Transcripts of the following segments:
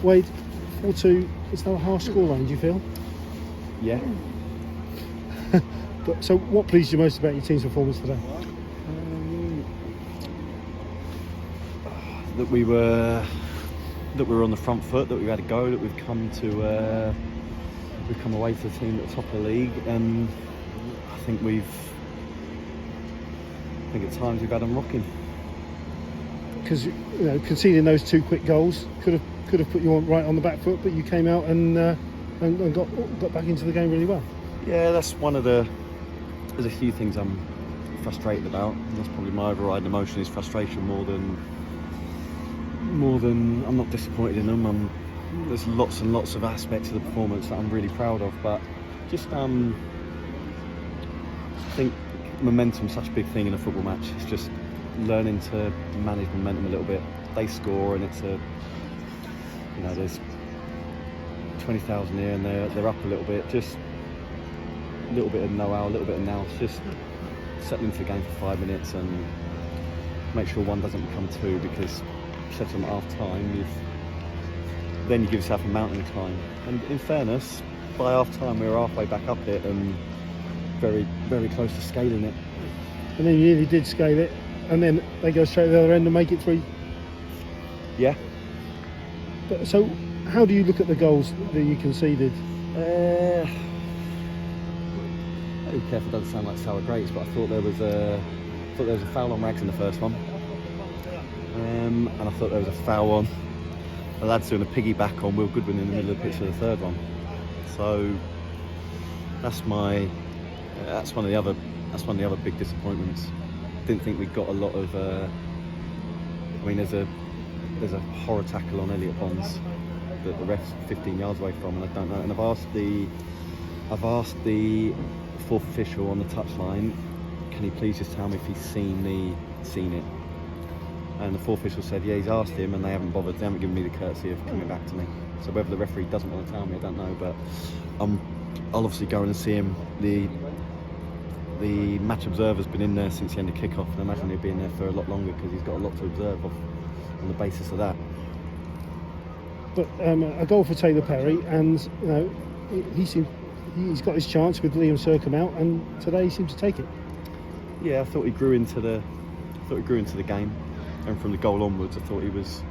Wade, 4-2, is that a harsh scoreline, do you feel? Yeah. But so what pleased you most about your team's performance today? That we were on the front foot, that we had a go, that we've come away to the team at the top of the league, and I think at times we've had them rocking. Because conceding those 2 quick goals could have put you right on the back foot, but you came out and got back into the game really well. Yeah, that's one of the. There's a few things I'm frustrated about. That's probably my overriding emotion, is frustration more than I'm not disappointed in them. There's lots and lots of aspects of the performance that I'm really proud of, but just I think momentum's such a big thing in a football match. It's just learning to manage momentum a little bit. They score and it's there's 20,000 here and they're up a little bit. Just a little bit of know-how, a little bit of nous. Just settle into the game for 5 minutes and make sure one doesn't become two, because set them at half time, then you give yourself a mountain to climb. And in fairness, by half time we were halfway back up it and very, very close to scaling it. And then you nearly did scale it, and then they go straight to the other end and make it 3. Yeah. But so, how do you look at the goals that you conceded? Be careful, it doesn't sound like sour grapes, but I thought there was a foul on Rags in the first one, and I thought there was a foul on the lads doing a piggyback on Will Goodwin in the middle of the pitch for the third one. So that's one of the other big disappointments. Didn't think we got a lot of. There's a horror tackle on Elliott Bonds that the ref's 15 yards away from, and I don't know. And I've asked the fourth official on the touchline, can he please just tell me if he's seen it? And the fourth official said, yeah, he's asked him, and they haven't bothered. They haven't given me the courtesy of coming back to me. So whether the referee doesn't want to tell me, I don't know. But I'll obviously go in and see him. The match observer's been in there since the end of kick-off, and I imagine he'll be in there for a lot longer because he's got a lot to observe on the basis of that. But a goal for Taylor Perry, and he's got his chance with Liam Sercombe out, and today he seemed to take it. Yeah, I thought he grew into the game, and from the goal onwards, I thought he was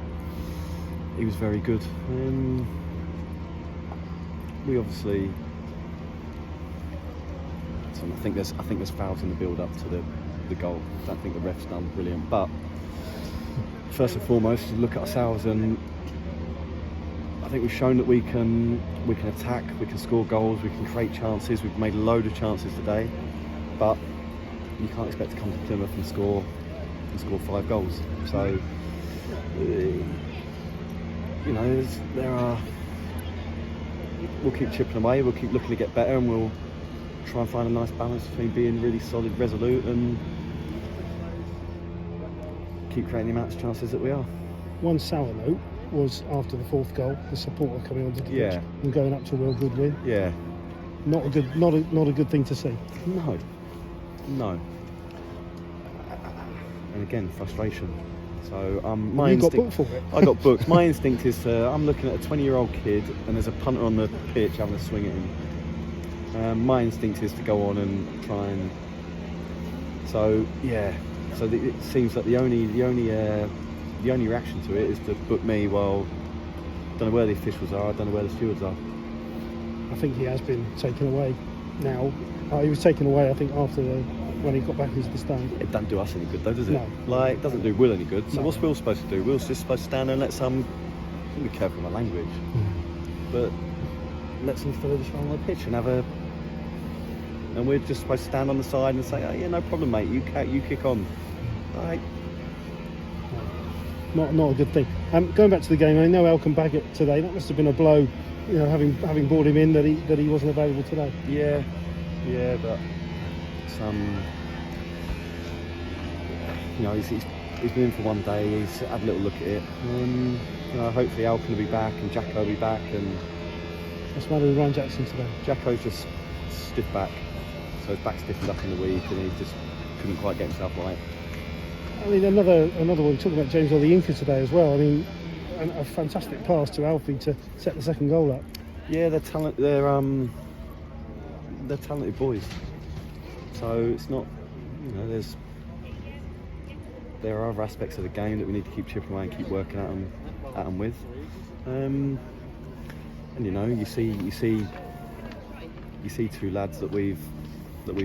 very good. We obviously, I think there's fouls in the build-up to the goal. I don't think the ref's done brilliant, but first and foremost, look at ourselves, and I think we've shown that we can attack, we can score goals, we can create chances. We've made a load of chances today, but you can't expect to come to Plymouth and score 5 goals. So we'll keep chipping away, we'll keep looking to get better, and we'll try and find a nice balance between being really solid, resolute, and keep creating the amount of chances that we are. One sour note was after the 4th goal, the supporter coming onto the pitch and going up to Will Goodwin. Yeah. Not a good thing to see. No. And again, frustration. So You got booked for it. I got booked. My instinct is I'm looking at a 20-year-old kid and there's a punter on the pitch having a swing at him. My instinct is to go on and try and. So yeah. So it seems that the only reaction to it is to book me. Well, don't know where the officials are. I don't know where the stewards are. I think he has been taken away now. He was taken away, I think, when he got back into the stand. It doesn't do us any good, though, does it? No. Like, it doesn't do Will any good. So No. what's Will supposed to do? Will's just supposed to stand there and let some. Be careful with my language, but let some fella just run on the pitch and have a. And we're just supposed to stand on the side and say, "Oh yeah, no problem, mate. You kick on." Like. Not a good thing. Going back to the game, I know Elkan Baggett today. That must have been a blow, having brought him in that he wasn't available today. Yeah, but he's been in for one day. He's had a little look at it. Hopefully Elkan will be back and Jacko will be back. And what's the matter with Ryan Jackson today? Jacko's just stiff back, so his back stiffened up in the week, and he just couldn't quite get himself right. I mean, another one, talking about James Ollie-Inca today as well. I mean, a fantastic pass to Alfie to set the second goal up. Yeah, they're talented boys. So it's not, there are other aspects of the game that we need to keep chipping away and keep working at them with. And you see two lads that we've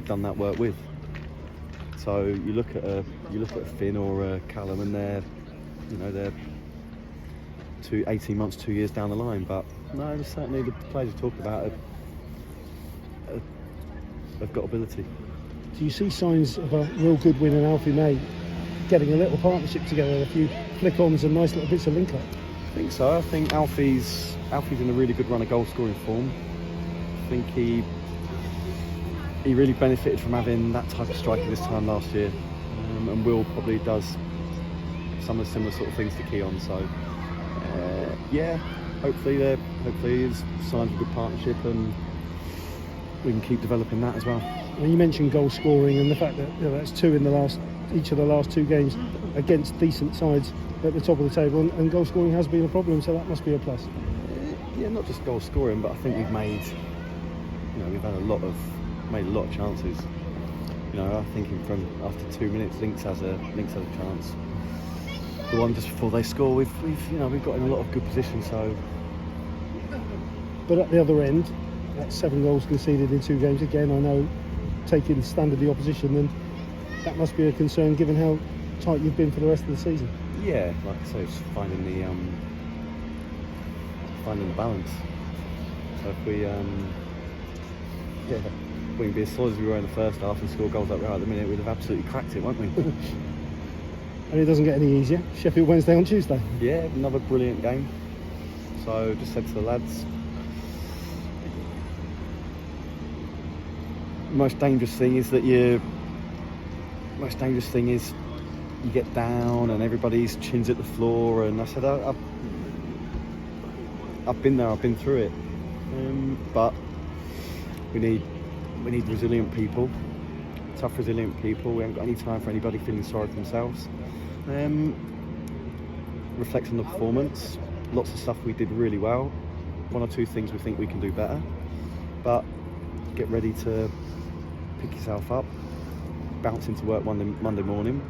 done that work with. So you look at a Finn or a Callum, and they're 18 months, 2 years down the line. But no, there's certainly the players you talk about have got ability. Do you see signs of a real good win in Alfie May getting a little partnership together, a few flick-ons and nice little bits of link-up? I think so. I think Alfie's in a really good run of goal-scoring form. I think he really benefited from having that type of striker this time last year, and Will probably does some of the similar sort of things to Keon. So hopefully there's signs of good partnership, and we can keep developing that as well. And you mentioned goal scoring and the fact that that's two in each of the last two games against decent sides at the top of the table, and goal scoring has been a problem, so that must be a plus. Yeah, not just goal scoring, but I think we've made a lot of chances. I think from after 2 minutes, Links has a chance. The one just before they score, we've got in a lot of good positions. So, but at the other end, that's 7 goals conceded in 2 games. Again, I know, taking the standard of the opposition, then that must be a concern given how tight you've been for the rest of the season. Yeah, like I say, it's finding the balance. So if we can be as solid as we were in the first half and score goals like we are at the minute, we'd have absolutely cracked it, won't we? And it doesn't get any easier. Sheffield Wednesday on Tuesday. Yeah, another brilliant game. So just said to the lads, the most dangerous thing is you get down and everybody's chins at the floor, and I said I've been there, I've been through it, but we need resilient people, tough resilient people. We haven't got any time for anybody feeling sorry for themselves. Reflect on the performance, lots of stuff we did really well, 1 or 2 things we think we can do better, but get ready to pick yourself up, bounce into work Monday morning,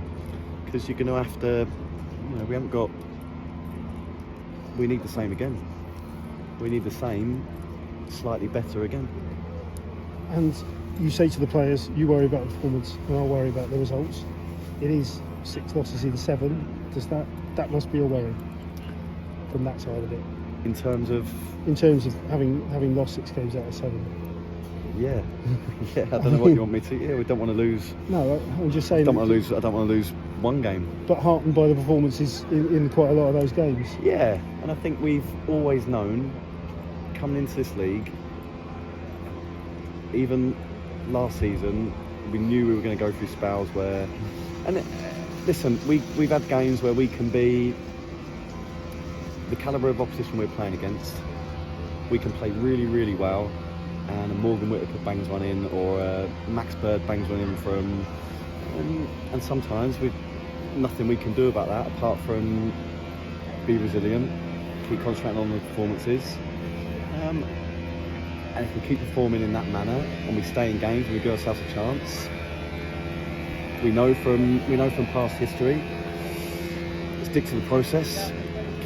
because you're going to have to, we need the same again. We need the same, slightly better again. And you say to the players, you worry about the performance and I'll worry about the results. It is 6 losses in 7. Does that must be a worry from that side of it? In terms of having lost 6 games out of 7. Yeah, I don't know what you want me to. Yeah, we don't want to lose. No, I'm just saying. I don't want to lose 1 game. But heartened by the performances in quite a lot of those games. Yeah, and I think we've always known, coming into this league, even last season, we knew we were going to go through spells where, and listen, we've had games where we can be the calibre of opposition we're playing against. We can play really, really well, and a Morgan Whittaker bangs one in, or a Max Bird bangs one in from, and sometimes with nothing we can do about that apart from be resilient, keep concentrating on the performances, and if we keep performing in that manner and we stay in games and we give ourselves a chance, we know from past history, stick to the process,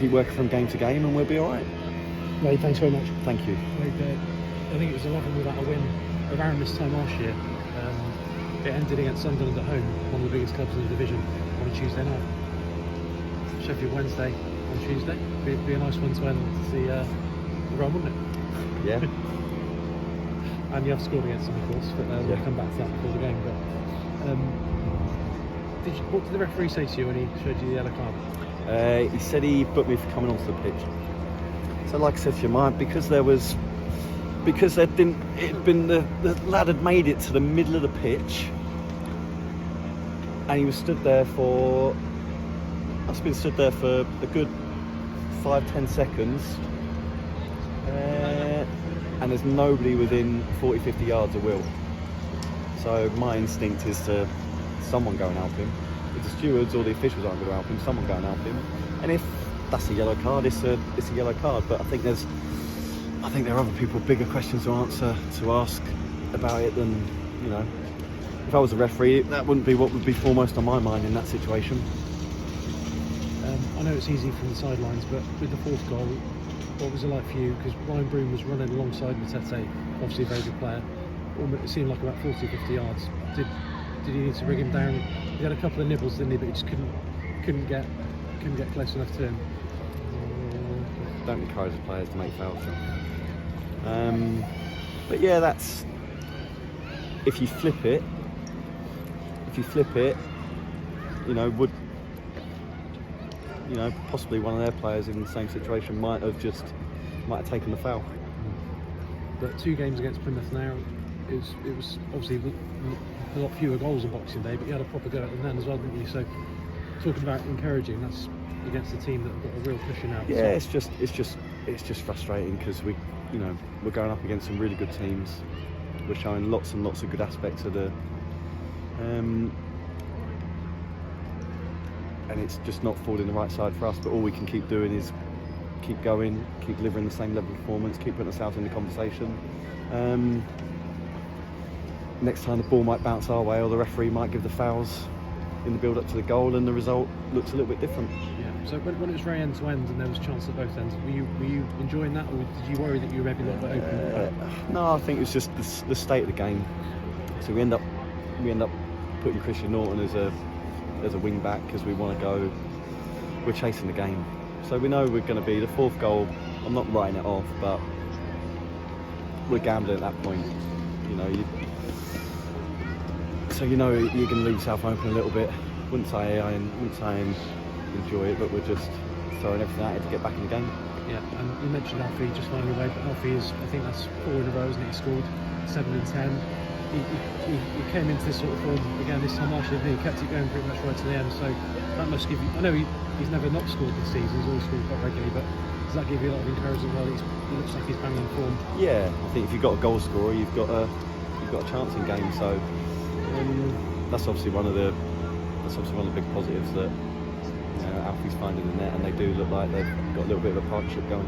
keep working from game to game, and we'll be all right. Wade, thanks very much. Thank you. Wade, I think it was 11 without a win around this time last year. It ended against Sunderland at home, one of the biggest clubs in the division, on a Tuesday night. Sheffield Wednesday on Tuesday. Be a nice one to end the run, wouldn't it? Yeah. And you have scored against them, of course, but we'll come back to that before the game. But what did the referee say to you when he showed you the yellow card? He said he booked me for coming onto the pitch. So, like I said to you, Mike, because the lad had made it to the middle of the pitch, and he was stood there for a good 5-10 seconds, and there's nobody within 40-50 yards of Will. So my instinct is to someone go and help him. If the stewards or the officials aren't going to help him, someone go and help him. And if that's a yellow card. It's a yellow card. But I think there are other people with bigger questions to ask about it than, you know. If I was a referee, that wouldn't be what would be foremost on my mind in that situation. I know it's easy from the sidelines, but with the fourth goal, what was it like for you? Because Ryan Broom was running alongside Matete, obviously a very good player. It seemed like about 40-50 yards. Did he need to rig him down? He had a couple of nibbles, didn't he? But he just couldn't get close enough to him. Don't encourage the players to make fouls. But yeah, that's if you flip it, possibly one of their players in the same situation might have taken the foul. But 2 games against Plymouth now, it was obviously a lot fewer goals on Boxing Day, but you had a proper go at them then as well, didn't you? So talking about encouraging, that's against a team that have got a real pushing out. Yeah, it's just frustrating because we're going up against some really good teams. We're showing lots and lots of good aspects of the. And it's just not falling the right side for us, but all we can keep doing is keep going, keep delivering the same level of performance, keep putting ourselves in the conversation. Next time the ball might bounce our way, or the referee might give the fouls in the build-up to the goal, and the result looks a little bit different. Yeah. So when it was very end-to-end and there was chance at both ends, were you enjoying that, or did you worry that you were maybe a little bit open? No, I think it's just the state of the game. So we end up putting Christian Norton as a wing back because we want to go. We're chasing the game, so we know we're going to be the fourth goal. I'm not writing it off, but we're gambling at that point. So you're going to leave yourself open a little bit. Wouldn't say I enjoy it, but we're just throwing everything at it to get back in the game. Yeah, and you mentioned Alfie just finding a way, but Alfie I think that's 4 in a row, isn't it? He scored 7 and 10. He came into this sort of form again this time last year, and he kept it going pretty much right to the end. So that must give you. I know he's never not scored this season. He's always scored quite regularly, but does that give you a lot of encouragement? Well, he looks like he's bang on form. Yeah, I think if you've got a goal scorer, you've got a chance in games. So that's obviously one of the big positives that Alfie's finding the net, and they do look like they've got a little bit of a partnership going.